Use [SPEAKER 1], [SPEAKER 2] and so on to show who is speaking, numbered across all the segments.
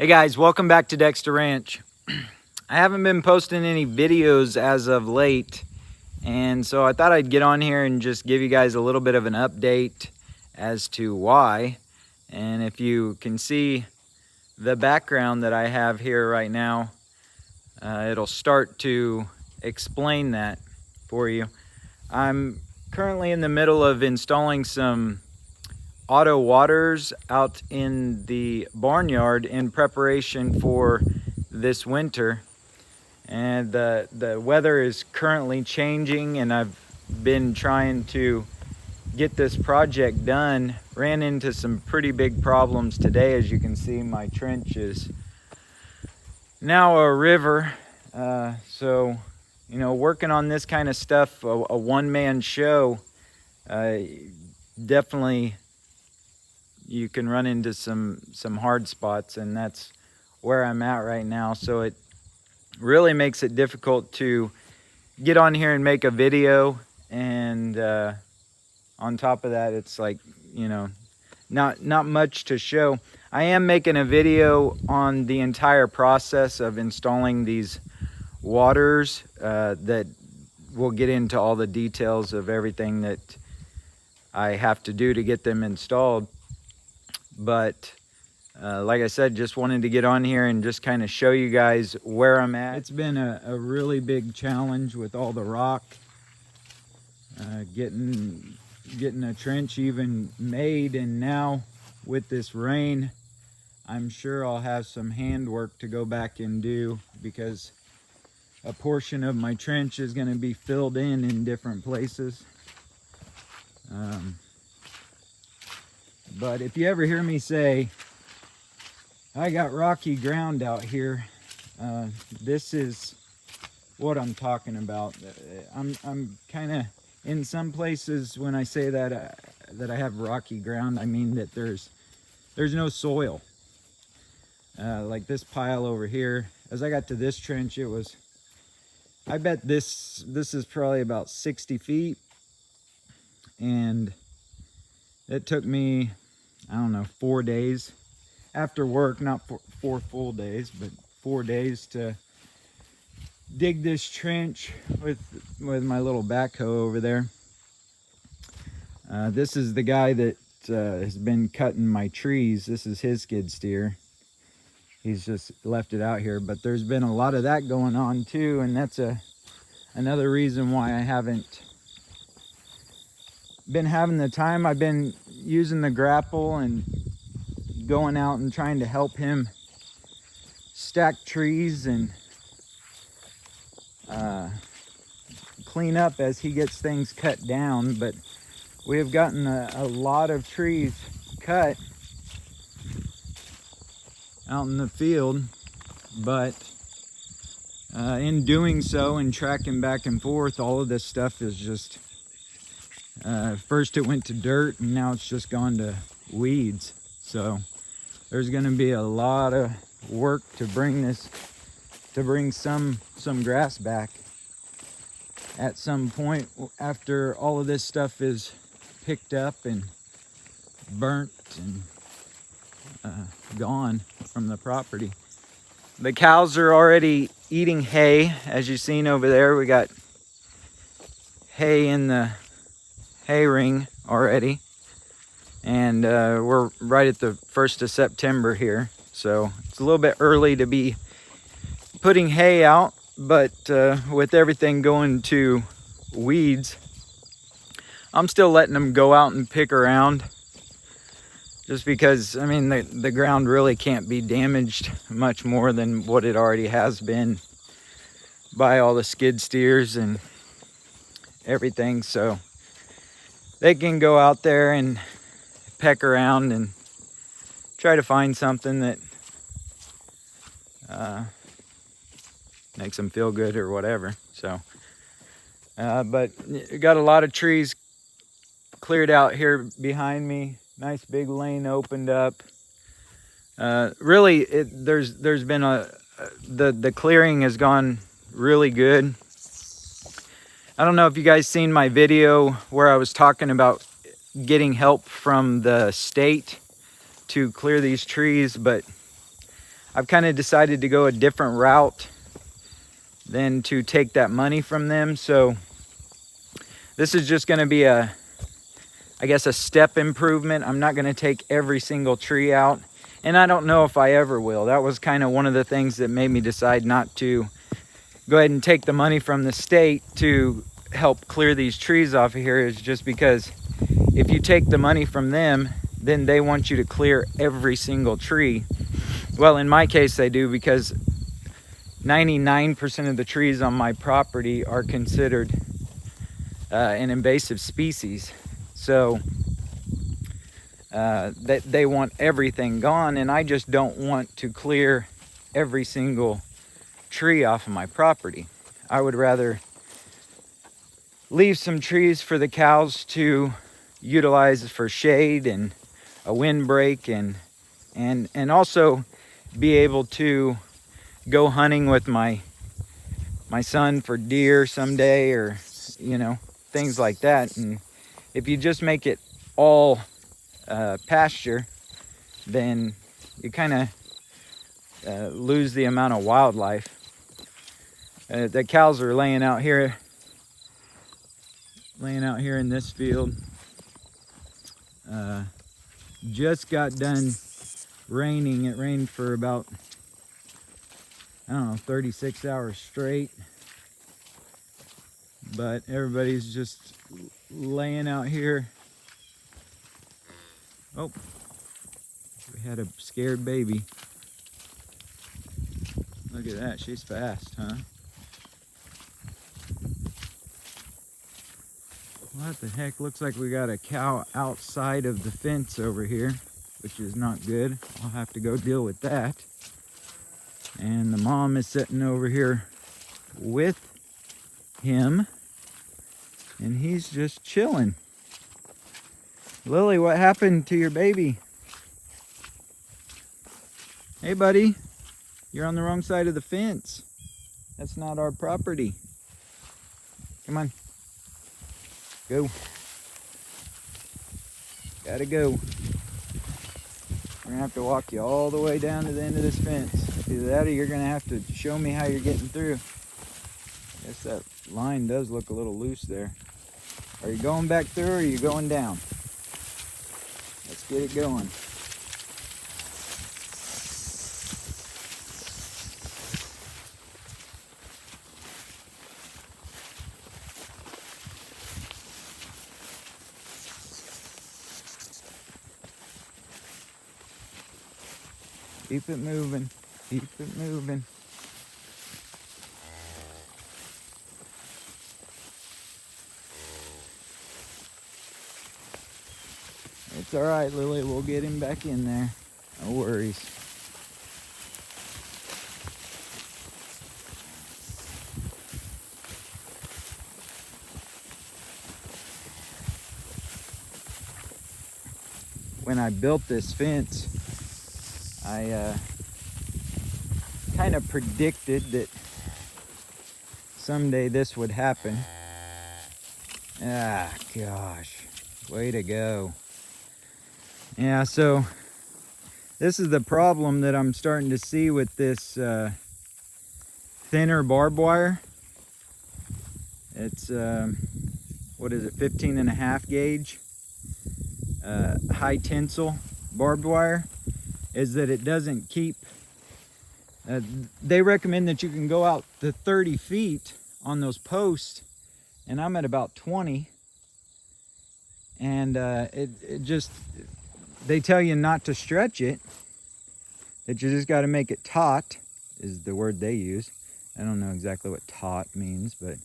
[SPEAKER 1] Hey guys, welcome back to Dexter Ranch. I haven't been posting any videos as of late, and so I thought I'd get on here and just give you guys a little bit of an update as to why. And if you can see the background that I have here right now, it'll start to explain that for you. I'm currently in the middle of installing some auto waters out in the barnyard in preparation for this winter. And the weather is currently changing, and I've been trying to get this project done. Ran into some pretty big problems today. As you can see, my trench is now a river. So you know, working on this kind of stuff, a one-man show, definitely you can run into some hard spots, and that's where I'm at right now. So it really makes it difficult to get on here and make a video, and on top of that, it's like, you know, not much to show. I am making a video on the entire process of installing these waters, that will get into all the details of everything that I have to do to get them installed. But like I said, just wanted to get on here and just kind of show you guys where I'm at. It's been a really big challenge with all the rock, getting a trench even made, and now with this rain, I'm sure I'll have some handwork to go back and do, because a portion of my trench is going to be filled in different places. But if you ever hear me say, I got rocky ground out here, this is what I'm talking about. I'm kind of, in some places when I say that that I have rocky ground, I mean that there's no soil. Like this pile over here, as I got to this trench, it was, I bet this is probably about 60 feet, and it took me, I don't know, 4 days after work, not four full days, but 4 days to dig this trench with my little backhoe over there. This is the guy that has been cutting my trees. This is his skid steer. He's just left it out here, but there's been a lot of that going on too, and that's another reason why I haven't been having the time. I've been using the grapple and going out and trying to help him stack trees and clean up as he gets things cut down. But we have gotten a lot of trees cut out in the field, but in doing so and tracking back and forth, all of this stuff is just, first it went to dirt, and now it's just gone to weeds. So there's going to be a lot of work to bring some grass back at some point after all of this stuff is picked up and burnt and gone from the property. The cows are already eating hay. As you've seen over there, we got hay in the hay ring already, and we're right at the 1st of September here, so it's a little bit early to be putting hay out, but with everything going to weeds, I'm still letting them go out and pick around, just because, I mean, the ground really can't be damaged much more than what it already has been by all the skid steers and everything. So they can go out there and peck around and try to find something that makes them feel good or whatever. So but got a lot of trees cleared out here behind me. Nice big lane opened up. Really, there's been the clearing has gone really good. I don't know if you guys seen my video where I was talking about getting help from the state to clear these trees, but I've kind of decided to go a different route than to take that money from them. So this is just going to be I guess a step improvement. I'm not going to take every single tree out, and I don't know if I ever will. That was kind of one of the things that made me decide not to go ahead and take the money from the state to help clear these trees off of here, is just because if you take the money from them, then they want you to clear every single tree. Well, in my case they do, because 99% of the trees on my property are considered an invasive species. So they want everything gone, and I just don't want to clear every single tree off of my property. I would rather leave some trees for the cows to utilize for shade and a windbreak, and also be able to go hunting with my son for deer someday, or things like that. And if you just make it all pasture, then you kind of lose the amount of wildlife. The cows are laying out here in this field. Just got done raining. It rained for about, I don't know, 36 hours straight. But everybody's just laying out here. Oh, we had a scared baby. Look at that, she's fast, huh? What the heck? Looks like we got a cow outside of the fence over here, which is not good. I'll have to go deal with that. And the mom is sitting over here with him, and he's just chilling. Lily, what happened to your baby? Hey, buddy, you're on the wrong side of the fence. That's not our property. Come on. Go. Gotta go. We're gonna have to walk you all the way down to the end of this fence. Either that, or you're gonna have to show me how you're getting through. Guess that line does look a little loose there. Are you going back through, or are you going down? Let's get it going. Keep it moving. Keep it moving. It's all right, Lily. We'll get him back in there. No worries. When I built this fence, I kind of predicted that someday this would happen. Ah, gosh, way to go. Yeah, so this is the problem that I'm starting to see with this thinner barbed wire. It's, what is it, 15.5 gauge high tensile barbed wire, is that it doesn't keep, they recommend that you can go out to 30 feet on those posts, and I'm at about 20, and it just, they tell you not to stretch it, that you just got to make it taut, is the word they use. I don't know exactly what taut means, but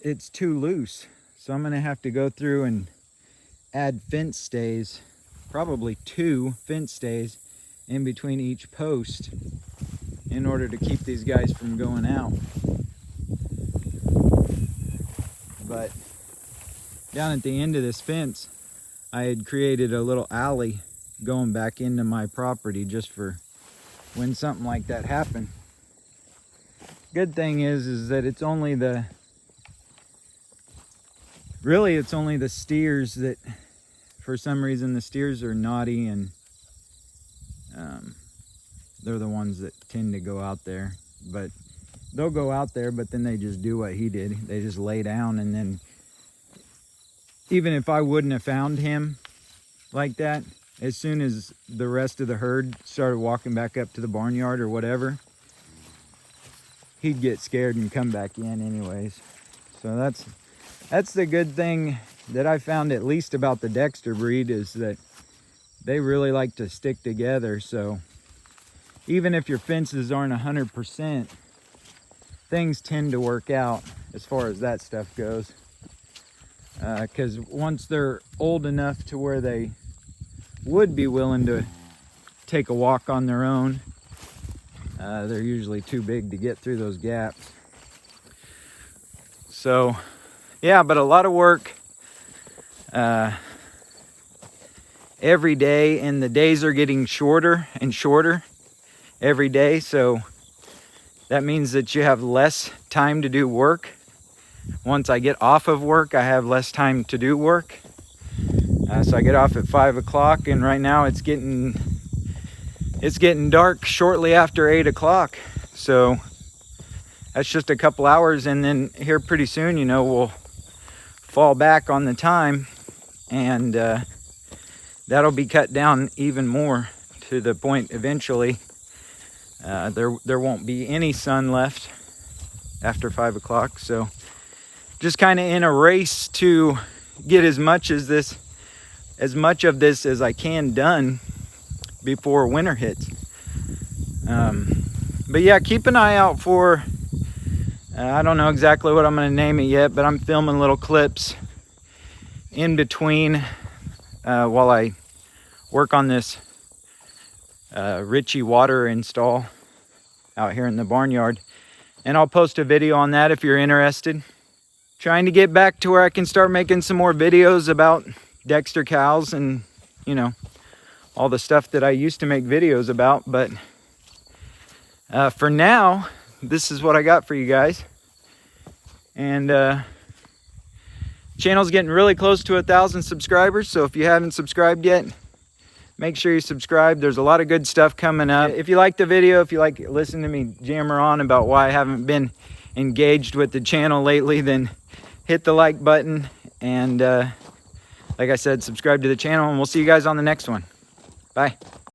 [SPEAKER 1] it's too loose. So I'm gonna have to go through and add fence stays, probably 2 fence stays in between each post, in order to keep these guys from going out. But down at the end of this fence, I had created a little alley going back into my property, just for when something like that happened. Good thing is that it's only the, really it's only the steers that, for some reason the steers are naughty, and they're the ones that tend to go out there. But they'll go out there, but then they just do what he did. They just lay down, and then even if I wouldn't have found him like that, as soon as the rest of the herd started walking back up to the barnyard or whatever, he'd get scared and come back in anyways. So that's the good thing that I found, at least about the Dexter breed, is that they really like to stick together. So even if your fences aren't 100%, things tend to work out as far as that stuff goes. Because once they're old enough to where they would be willing to take a walk on their own, they're usually too big to get through those gaps. So yeah, but a lot of work every day, and the days are getting shorter and shorter every day. So that means that you have less time to do work. Once I get off of work, I have less time to do work. So I get off at 5 o'clock, and right now it's getting dark shortly after 8 o'clock. So that's just a couple hours, and then here pretty soon, you know, we'll fall back on the time, and that'll be cut down even more, to the point eventually there won't be any sun left after 5 o'clock. So just kind of in a race to get as much of this as I can done before winter hits. But yeah, keep an eye out for, I don't know exactly what I'm going to name it yet, but I'm filming little clips in between while I work on this Ritchie water install out here in the barnyard. And I'll post a video on that if you're interested. Trying to get back to where I can start making some more videos about Dexter cows and, you know, all the stuff that I used to make videos about. But for now, this is what I got for you guys. And channel's getting really close to 1,000 subscribers, so if you haven't subscribed yet, make sure you subscribe. There's a lot of good stuff coming up. If you like the video, if you like listening to me jammer on about why I haven't been engaged with the channel lately, then hit the like button, and like I said, subscribe to the channel, and we'll see you guys on the next one. Bye.